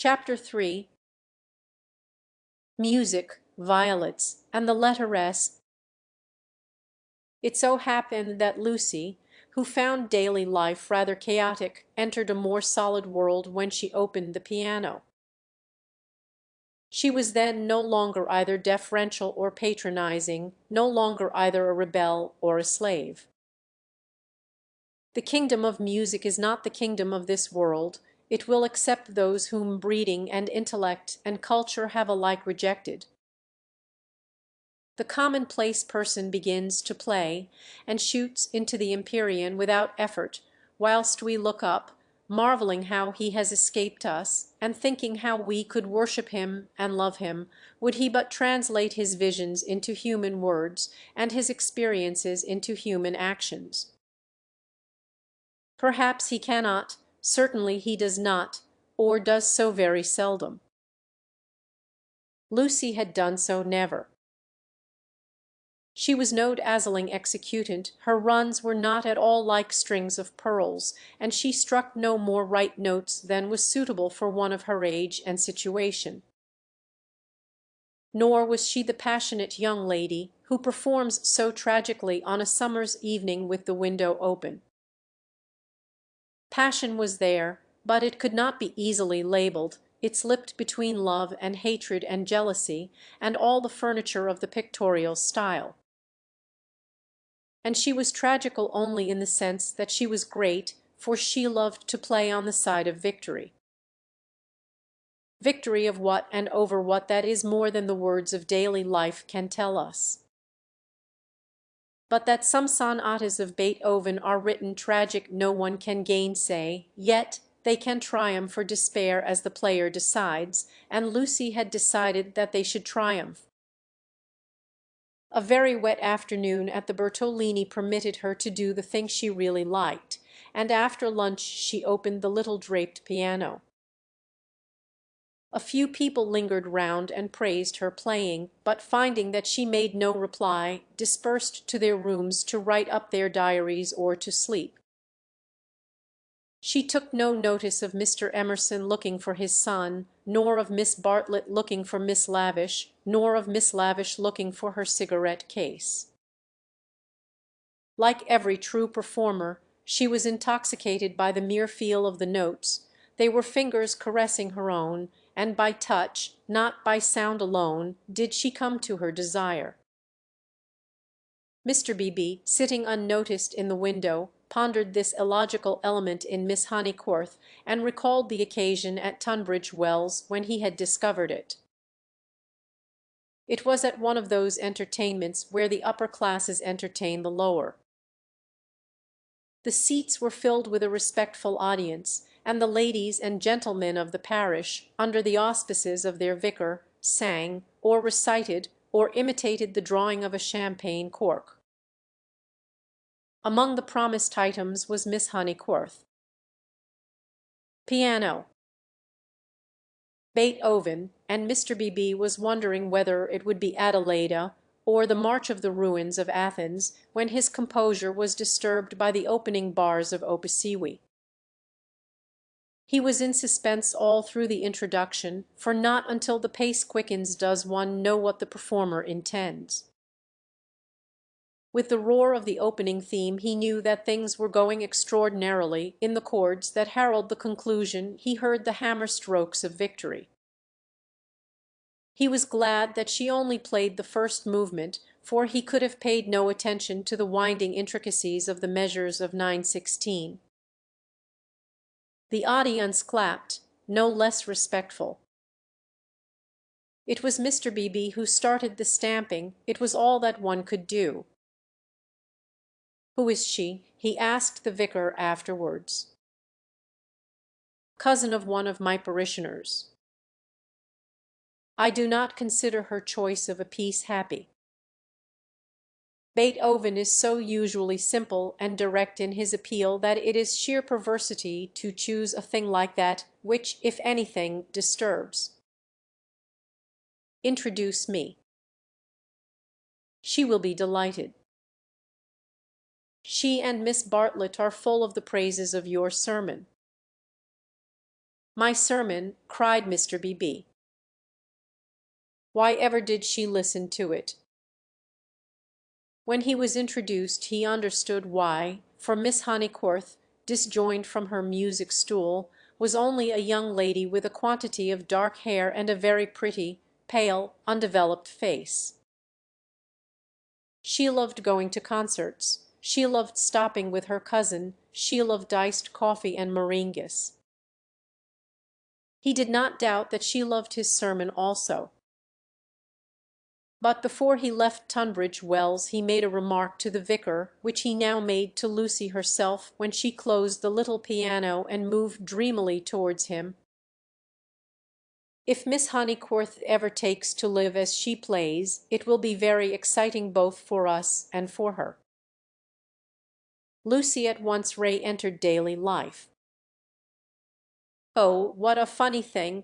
Chapter 3 Music, Violets, and the Letter S. It so happened that Lucy, who found daily life rather chaotic, entered a more solid world when she opened the piano. She was then no longer either deferential or patronizing, no longer either a rebel or a slave. The kingdom of music is not the kingdom of this world. It will accept those whom breeding and intellect and culture have alike rejected. The commonplace person begins to play, and shoots into the empyrean without effort, whilst we look up, marvelling how he has escaped us, and thinking how we could worship him and love him, would he but translate his visions into human words, and his experiences into human actions. Perhaps he cannot, certainly he does not, or does so very seldom. Lucy had done so never. She was no dazzling executant, her runs were not at all like strings of pearls, and she struck no more right notes than was suitable for one of her age and situation. Nor was she the passionate young lady who performs so tragically on a summer's evening with the window open. Passion was there, but it could not be easily labelled, it slipped between love and hatred and jealousy, and all the furniture of the pictorial style. And she was tragical only in the sense that she was great, for she loved to play on the side of victory. Victory of what and over what, that is more than the words of daily life can tell us. But that some sonatas of Beethoven are written tragic no one can gainsay, yet they can triumph or despair as the player decides, and Lucy had decided that they should triumph. A very wet afternoon at the Bertolini permitted her to do the thing she really liked, and after lunch she opened the little draped piano. A few people lingered round and praised her playing, but finding that she made no reply, dispersed to their rooms to write up their diaries or to sleep. She took no notice of Mr. Emerson looking for his son, nor of Miss Bartlett looking for Miss Lavish, nor of Miss Lavish looking for her cigarette case. Like every true performer, she was intoxicated by the mere feel of the notes. They were fingers caressing her own, and by touch, not by sound alone, did she come to her desire. Mr. Beebe, sitting unnoticed in the window, pondered this illogical element in Miss Honeycorth, and recalled the occasion at Tunbridge Wells when he had discovered it. It was at one of those entertainments where the upper classes entertain the lower. The seats were filled with a respectful audience, and the ladies and gentlemen of the parish, under the auspices of their vicar, sang, or recited, or imitated the drawing of a champagne cork. Among the promised items was Miss Honeycorth. Piano. Beethoven, and Mr. Beebe was wondering whether it would be Adelaida or the March of the Ruins of Athens, when his composure was disturbed by the opening bars of Opisiwi. He was in suspense all through the introduction, for not until the pace quickens does one know what the performer intends. With the roar of the opening theme he knew that things were going extraordinarily. In the chords that herald the conclusion he heard the hammer-strokes of victory. He was glad that she only played the first movement, for he could have paid no attention to the winding intricacies of the measures of 9/16. The audience clapped, no less respectful. It was Mr. Beebe who started the stamping, it was all that one could do. "Who is she?" he asked the vicar afterwards. "Cousin of one of my parishioners." "I do not consider her choice of a piece happy." Beethoven is so usually simple and direct in his appeal that it is sheer perversity to choose a thing like that, which, if anything, disturbs. "Introduce me." "She will be delighted." "She and Miss Bartlett are full of the praises of your sermon." My sermon, cried Mr. B.B. Why ever did she listen to it? When he was introduced he understood why, for Miss Honeycorth, disjoined from her music stool, was only a young lady with a quantity of dark hair and a very pretty, pale, undeveloped face. She loved going to concerts, she loved stopping with her cousin, she loved iced coffee and meringues. He did not doubt that she loved his sermon also. But before he left Tunbridge Wells he made a remark to the vicar which he now made to Lucy herself when she closed the little piano and moved dreamily towards him. If Miss Honeycorth ever takes to live as she plays, it will be very exciting both for us and for her. Lucy at once re-entered daily life. Oh, what a funny thing!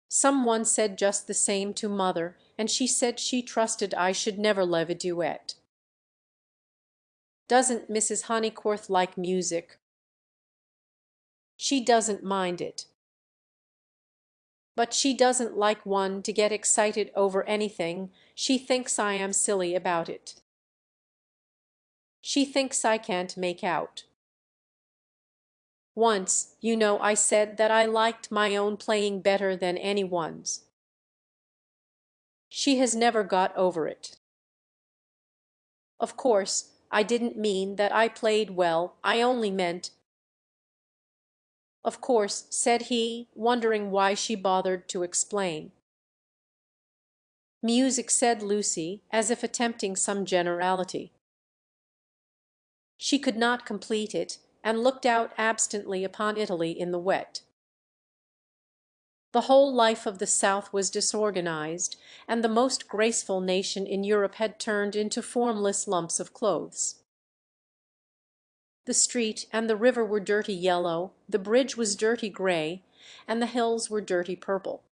Some one said just the same to mother, and she said she trusted I should never live a duet. Doesn't Mrs. Honeycorth like music? She doesn't mind it. But she doesn't like one to get excited over anything. She thinks I am silly about it. She thinks I can't make out. Once, you know, I said that I liked my own playing better than anyone's. She has never got over it. Of course, I didn't mean that I played well, I only meant— Of course, said he, wondering why she bothered to explain. Music, said Lucy, as if attempting some generality. She could not complete it, and looked out absently upon Italy in the wet. The whole life of the South was disorganized, and the most graceful nation in Europe had turned into formless lumps of clothes. The street and the river were dirty yellow, the bridge was dirty grey, and the hills were dirty purple.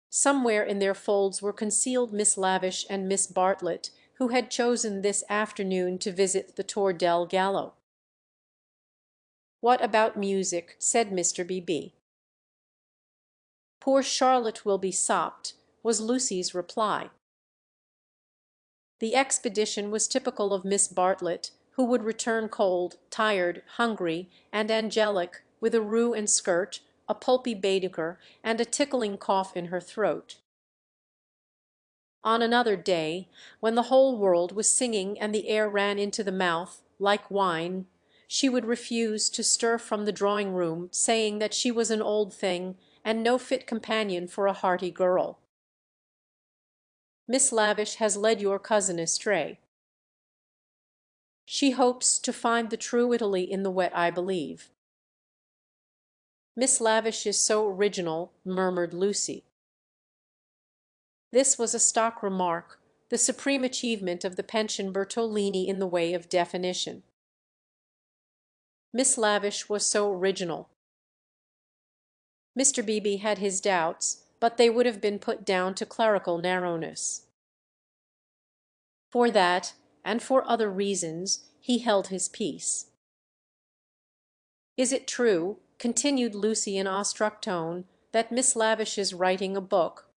Somewhere in their folds were concealed Miss Lavish and Miss Bartlett, who had chosen this afternoon to visit the Tor del Gallo. What about music? Said Mr. B.B. Poor Charlotte will be sopped, was Lucy's reply. The expedition was typical of Miss Bartlett, who would return cold, tired, hungry, and angelic, with a roux and skirt, a pulpy Baedeker, and a tickling cough in her throat. On another day, when the whole world was singing and the air ran into the mouth, like wine, she would refuse to stir from the drawing-room, saying that she was an old thing, and no fit companion for a hearty girl. Miss Lavish has led your cousin astray. She hopes to find the true Italy in the wet, I believe. Miss Lavish is so original, murmured Lucy. This was a stock remark, the supreme achievement of the pension Bertolini in the way of definition. Miss Lavish was so original. Mr. Beebe had his doubts, but they would have been put down to clerical narrowness. For that, and for other reasons, he held his peace. Is it true, continued Lucy in awestruck tone, that Miss Lavish is writing a book?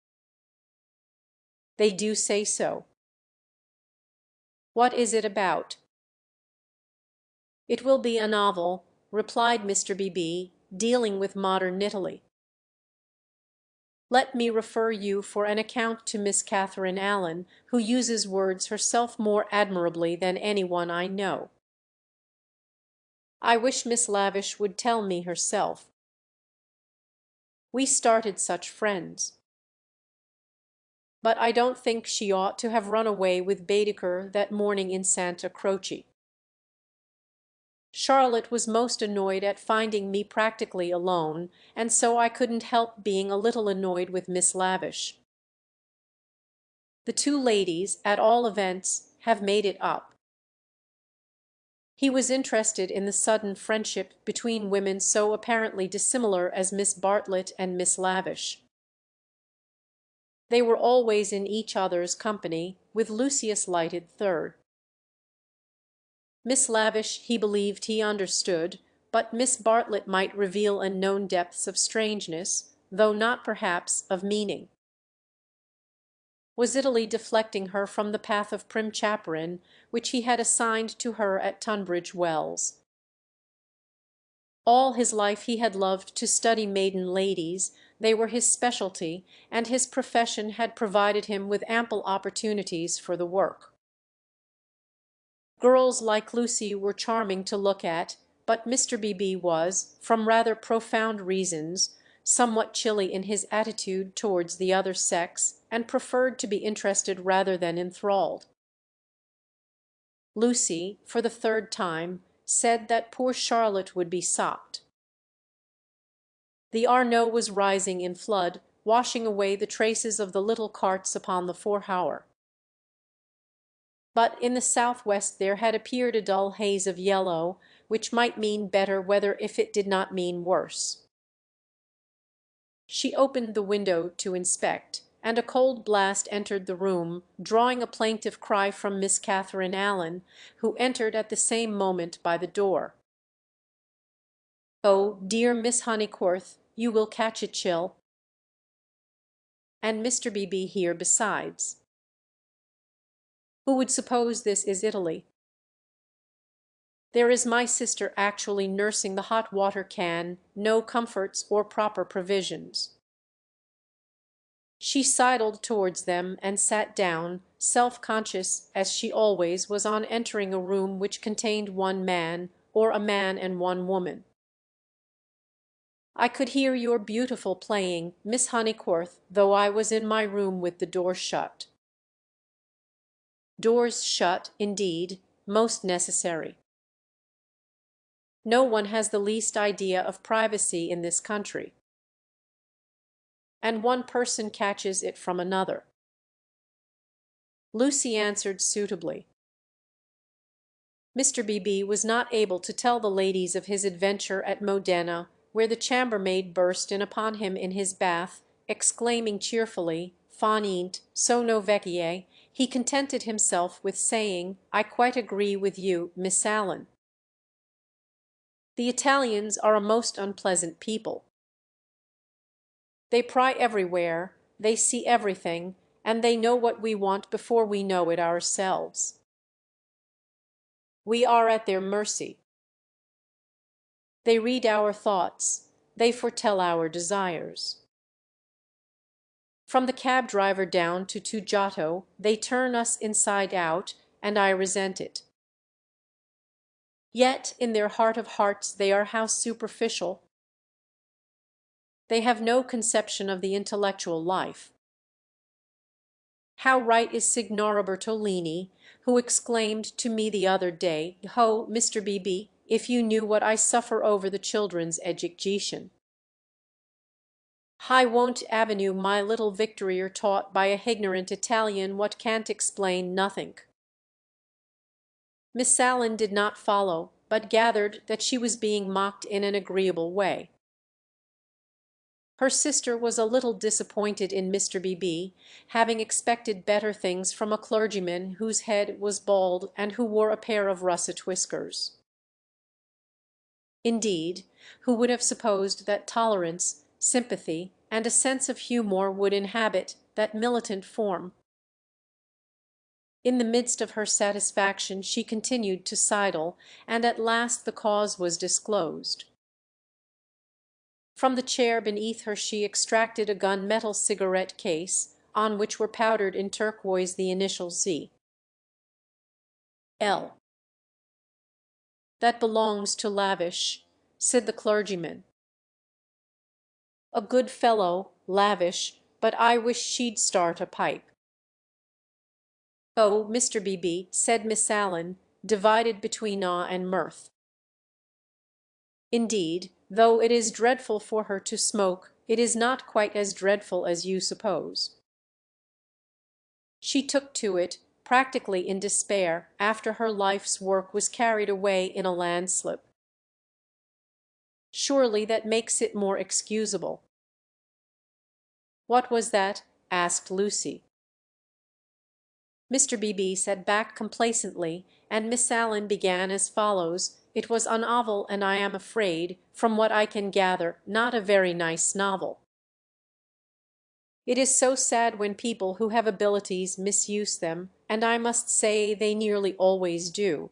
They do say so. What is it about? It will be a novel, replied Mr. B.B., dealing with modern Italy. Let me refer you for an account to Miss Catherine Allen, who uses words herself more admirably than any one I know. I wish Miss Lavish would tell me herself. We started such friends. But I don't think she ought to have run away with Baedeker that morning in Santa Croce. Charlotte was most annoyed at finding me practically alone, and so I couldn't help being a little annoyed with Miss Lavish. The two ladies, at all events, have made it up. He was interested in the sudden friendship between women so apparently dissimilar as Miss Bartlett and Miss Lavish. They were always in each other's company, with Lucius lighted third. Miss Lavish, he believed he understood, but Miss Bartlett might reveal unknown depths of strangeness, though not perhaps of meaning. Was Italy deflecting her from the path of prim chaperon which he had assigned to her at Tunbridge Wells? All his life he had loved to study maiden ladies, they were his specialty, and his profession had provided him with ample opportunities for the work. Girls like Lucy were charming to look at, but Mr. Beebe was, from rather profound reasons, somewhat chilly in his attitude towards the other sex, and preferred to be interested rather than enthralled. Lucy, for the third time, said that poor Charlotte would be sopped. The Arno was rising in flood, washing away the traces of the little carts upon the Vorhauer. But in the southwest there had appeared a dull haze of yellow, which might mean better weather if it did not mean worse. She opened the window to inspect, and a cold blast entered the room, drawing a plaintive cry from Miss Catherine Allen, who entered at the same moment by the door. "Oh, dear Miss Honeycorth, you will catch a chill. And Mr. Beebe here besides. Who would suppose this is Italy? There is my sister actually nursing the hot water can, no comforts or proper provisions." She sidled towards them and sat down, self-conscious, as she always was on entering a room which contained one man, or a man and one woman. "I could hear your beautiful playing, Miss Honeycorth, though I was in my room with the door shut." Doors shut, indeed, most necessary. No one has the least idea of privacy in this country, and one person catches it from another. Lucy answered suitably. Mr. Beebe was not able to tell the ladies of his adventure at Modena, where the chambermaid burst in upon him in his bath, exclaiming cheerfully, "Finite, sono vecchie." He contented himself with saying, "I quite agree with you, Miss Allen." The Italians are a most unpleasant people. They pry everywhere, they see everything, and they know what we want before we know it ourselves. We are at their mercy. They read our thoughts, they foretell our desires. From the cab driver down to Giotto, they turn us inside out, and I resent it. Yet in their heart of hearts they are how superficial. They have no conception of the intellectual life. How right is Signora Bertolini, who exclaimed to me the other day, "Ho, Mr. Beebe, if you knew what I suffer over the children's education. High won't Avenue my little Victorier taught by a ignorant Italian what can't explain nothink." Miss Allen did not follow, but gathered that she was being mocked in an agreeable way. Her sister was a little disappointed in Mr. Beebe, having expected better things from a clergyman whose head was bald and who wore a pair of russet whiskers. Indeed, who would have supposed that tolerance, sympathy, and a sense of humour would inhabit that militant form? In the midst of her satisfaction she continued to sidle, and at last the cause was disclosed. From the chair beneath her she extracted a gun-metal cigarette case, on which were powdered in turquoise the initial Z. L. "That belongs to Lavish," said the clergyman. "A good fellow, Lavish, but I wish she'd start a pipe." "Oh, Mr. Beebe," said Miss Allen, divided between awe and mirth. "Indeed, though it is dreadful for her to smoke, it is not quite as dreadful as you suppose." She took to it, practically in despair, after her life's work was carried away in a landslip. Surely that makes it more excusable. "What was that?" asked Lucy. Mr. Beebe sat back complacently, and Miss Allen began as follows, It was a novel, and I am afraid, from what I can gather, not a very nice novel. It is so sad when people who have abilities misuse them, and I must say they nearly always do.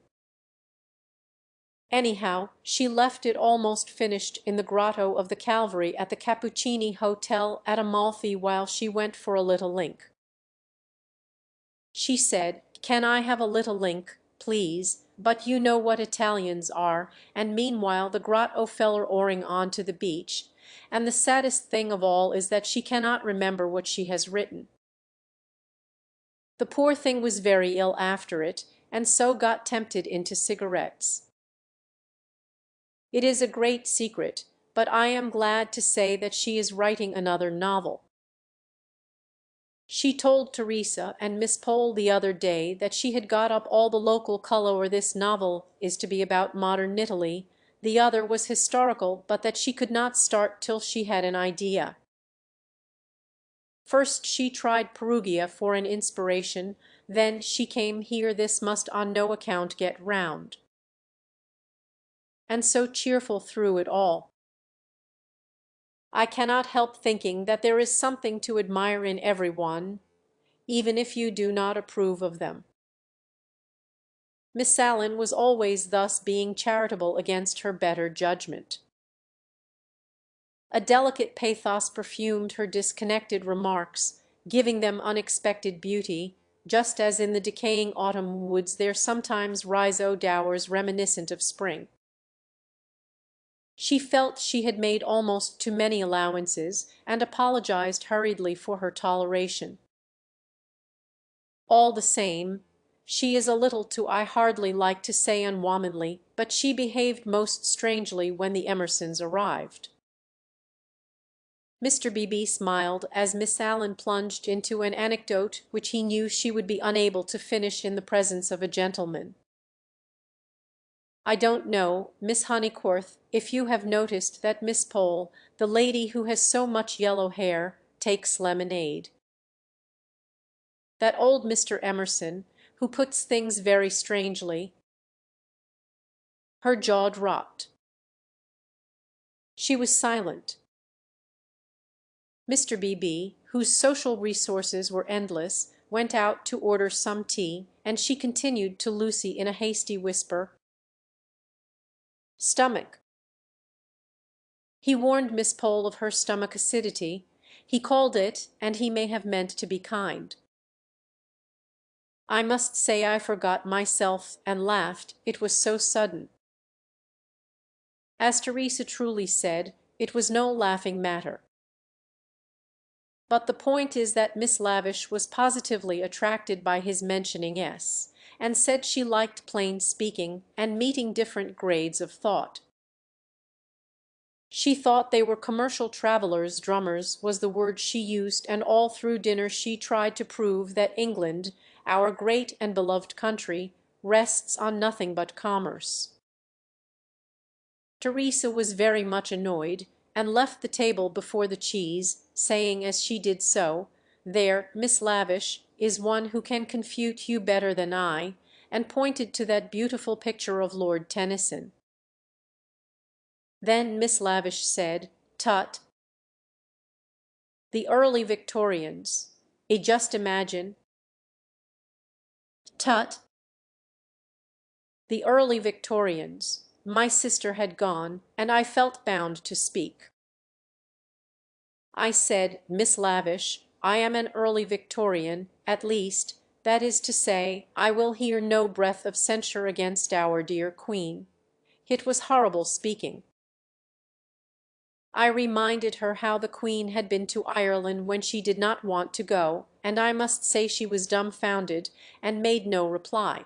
Anyhow, she left it almost finished in the grotto of the Calvary at the Cappuccini Hotel at Amalfi while she went for a little link. She said, "Can I have a little link, please? But you know what Italians are," and meanwhile the grotto fell oaring on to the beach, and the saddest thing of all is that she cannot remember what she has written. The poor thing was very ill after it, and so got tempted into cigarettes. It is a great secret, but I am glad to say that she is writing another novel. She told Teresa and Miss Pole the other day that she had got up all the local colour. This novel is to be about modern Italy, the other was historical, but that she could not start till she had an idea. First she tried Perugia for an inspiration, then she came here. This must on no account get round. And so cheerful through it all. I cannot help thinking that there is something to admire in every one, even if you do not approve of them. Miss Allen was always thus being charitable against her better judgment. A delicate pathos perfumed her disconnected remarks, giving them unexpected beauty, just as in the decaying autumn woods there sometimes rise dowers reminiscent of spring. She felt she had made almost too many allowances, and apologized hurriedly for her toleration. All the same, she is a little too, I hardly like to say unwomanly, but she behaved most strangely when the Emersons arrived. Mr. Beebe smiled as Miss Allen plunged into an anecdote which he knew she would be unable to finish in the presence of a gentleman. "I don't know, Miss Honeycorth, if you have noticed that Miss Pole, the lady who has so much yellow hair, takes lemonade. That old Mr. Emerson, who puts things very strangely." Her jaw dropped. She was silent. Mr. Beebe, whose social resources were endless, went out to order some tea, and she continued to Lucy in a hasty whisper, "Stomach." He warned Miss Pole of her stomach acidity. He called it, and he may have meant to be kind. I must say I forgot myself and laughed, it was so sudden. As Teresa truly said, it was no laughing matter. But the point is that Miss Lavish was positively attracted by his mentioning S, and said she liked plain speaking and meeting different grades of thought. She thought they were commercial travellers, drummers was the word she used, and all through dinner she tried to prove that England, our great and beloved country, rests on nothing but commerce. Teresa was very much annoyed, and left the table before the cheese, saying as she did so, "There, Miss Lavish, is one who can confute you better than I," and pointed to that beautiful picture of Lord Tennyson. Then Miss Lavish said, "Tut! The early Victorians. Just imagine." "Tut! The early Victorians." My sister had gone, and I felt bound to speak. I said, "Miss Lavish, I am an early Victorian, at least, that is to say, I will hear no breath of censure against our dear Queen." It was horrible speaking. I reminded her how the Queen had been to Ireland when she did not want to go, and I must say she was dumbfounded, and made no reply.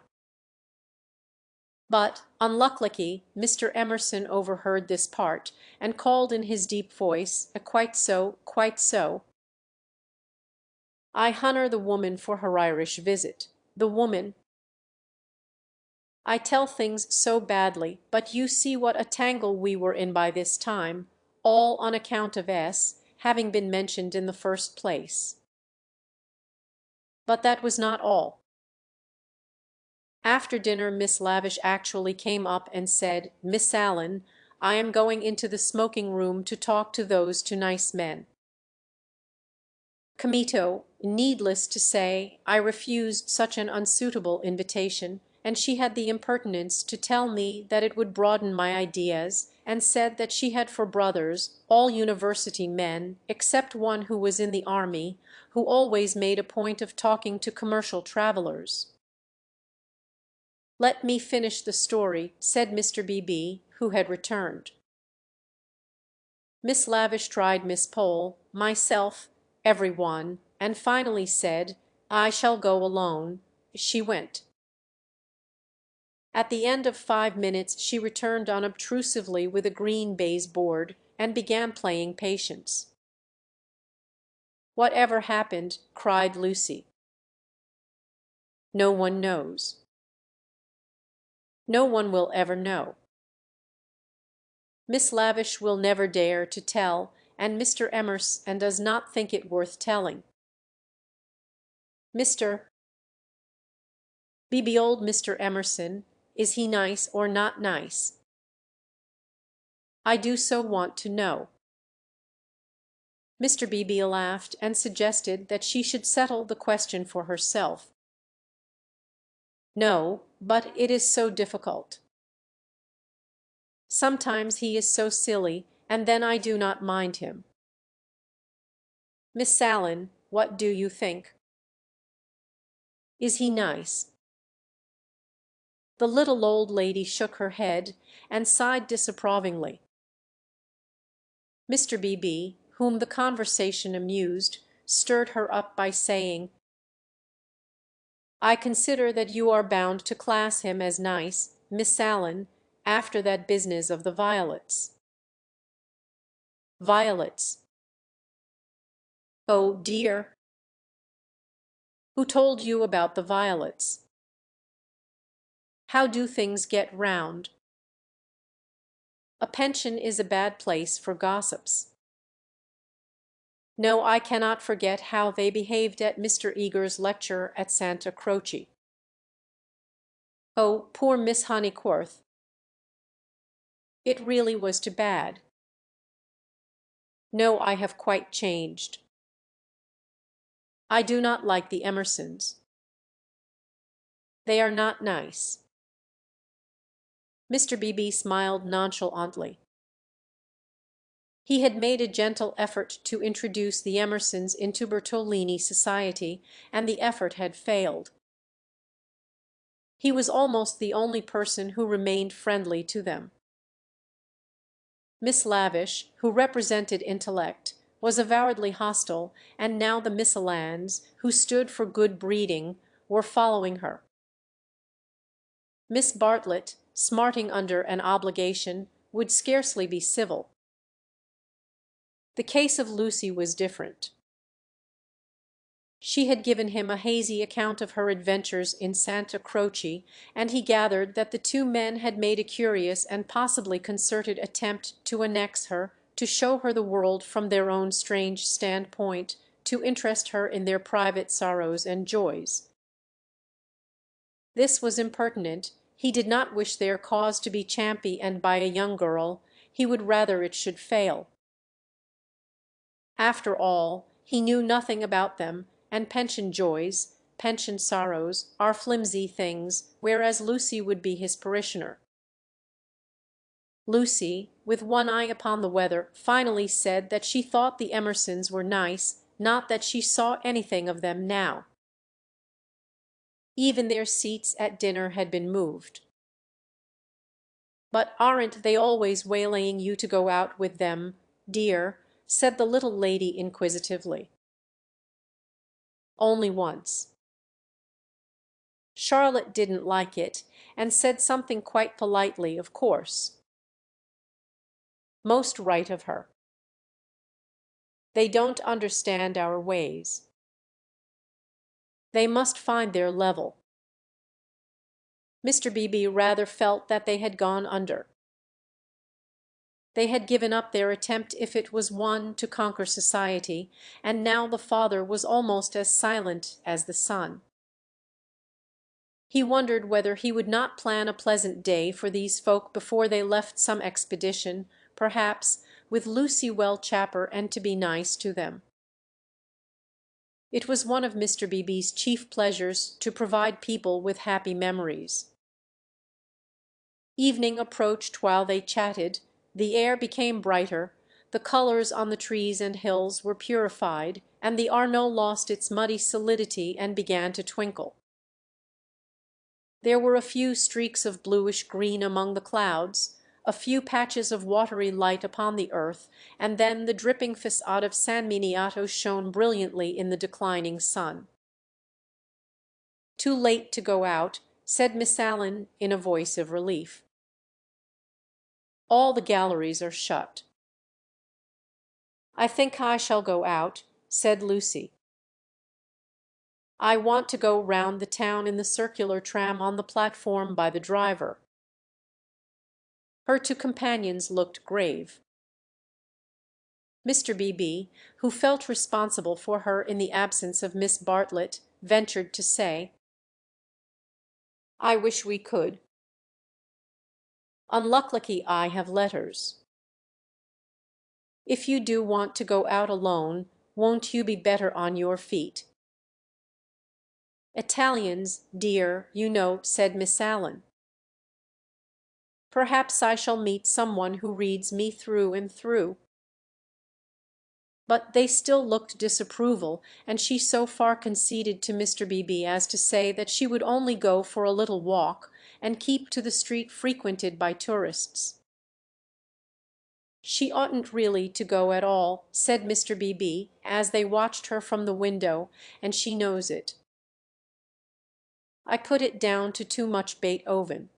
But, unluckily, Mr. Emerson overheard this part, and called in his deep voice, "Quite so, quite so. I honour the woman for her Irish visit. The woman. I tell things so badly, but you see what a tangle we were in by this time, all on account of S having been mentioned in the first place. But that was not all. After dinner Miss Lavish actually came up and said, "Miss Allen, I am going into the smoking room to talk to those two nice men." Comito, needless to say, I refused such an unsuitable invitation, and she had the impertinence to tell me that it would broaden my ideas, and said that she had for brothers all university men, except one who was in the army, who always made a point of talking to commercial travellers. "Let me finish the story," said Mr. B.B., who had returned. Miss Lavish tried Miss Pole, myself, every one, and finally said, "I shall go alone." She went. At the end of 5 minutes she returned unobtrusively with a green baize board, and began playing Patience. "Whatever happened?" cried Lucy. "No one knows." "No one will ever know." Miss Lavish will never dare to tell, and Mr. Emerson does not think it worth telling. Mr. B.B. Old Mr. Emerson, is he nice or not nice? I do so want to know. Mr. B.B. laughed and suggested that she should settle the question for herself. "No, but it is so difficult. Sometimes he is so silly, and then I do not mind him. Miss Allen, what do you think? Is he nice?" The little old lady shook her head and sighed disapprovingly. Mr. B.B., whom the conversation amused, stirred her up by saying, "I consider that you are bound to class him as nice, Miss Allen, after that business of the violets." "Violets?" "Oh, dear! Who told you about the violets? How do things get round? A pension is a bad place for gossips. No, I cannot forget how they behaved at Mr. Eager's lecture at Santa Croce. Oh, poor Miss Honeycorth! It really was too bad. No, I have quite changed. I do not like the Emersons. They are not nice." Mr. B.B. smiled nonchalantly. He had made a gentle effort to introduce the Emersons into Bertolini society, and the effort had failed. He was almost the only person who remained friendly to them. Miss Lavish, who represented intellect, was avowedly hostile, and now the Miss Allans, who stood for good breeding, were following her. Miss Bartlett, smarting under an obligation, would scarcely be civil. The case of Lucy was different. She had given him a hazy account of her adventures in Santa Croce, and he gathered that the two men had made a curious and possibly concerted attempt to annex her, to show her the world from their own strange standpoint, to interest her in their private sorrows and joys. This was impertinent. He did not wish their cause to be championed by a young girl. He would rather it should fail. After all, he knew nothing about them, and pension joys, pension sorrows, are flimsy things, whereas Lucy would be his parishioner. Lucy, with one eye upon the weather, finally said that she thought the Emersons were nice, not that she saw anything of them now. Even their seats at dinner had been moved. "But aren't they always waylaying you to go out with them, dear?" said the little lady inquisitively. "Only once." Charlotte didn't like it, and said something quite politely, of course. Most right of her. They don't understand our ways. They must find their level. Mr. B.B. rather felt that they had gone under. They had given up their attempt, if it was one, to conquer society, and now the father was almost as silent as the son. He wondered whether he would not plan a pleasant day for these folk before they left some expedition, perhaps with Lucy Wellchapper, and to be nice to them. It was one of Mr. Beebe's chief pleasures to provide people with happy memories. Evening approached while they chatted, the air became brighter, the colours on the trees and hills were purified, and the Arno lost its muddy solidity and began to twinkle. There were a few streaks of bluish green among the clouds, a few patches of watery light upon the earth, and then the dripping façade of San Miniato shone brilliantly in the declining sun. "Too late to go out," said Miss Allen in a voice of relief. "All the galleries are shut." "I think I shall go out," said Lucy. "I want to go round the town in the circular tram on the platform by the driver." Her two companions looked grave. Mr. Beebe, who felt responsible for her in the absence of Miss Bartlett, ventured to say, "I wish we could. Unluckily I have letters." "If you do want to go out alone, won't you be better on your feet?" "Italians, dear, you know," said Miss Allen. "Perhaps I shall meet some one who reads me through and through." But they still looked disapproval, and she so far conceded to Mr. Beebe as to say that she would only go for a little walk, and keep to the street frequented by tourists. "She oughtn't really to go at all," said Mr. Beebe, as they watched her from the window, "and she knows it. I put it down to too much Beethoven."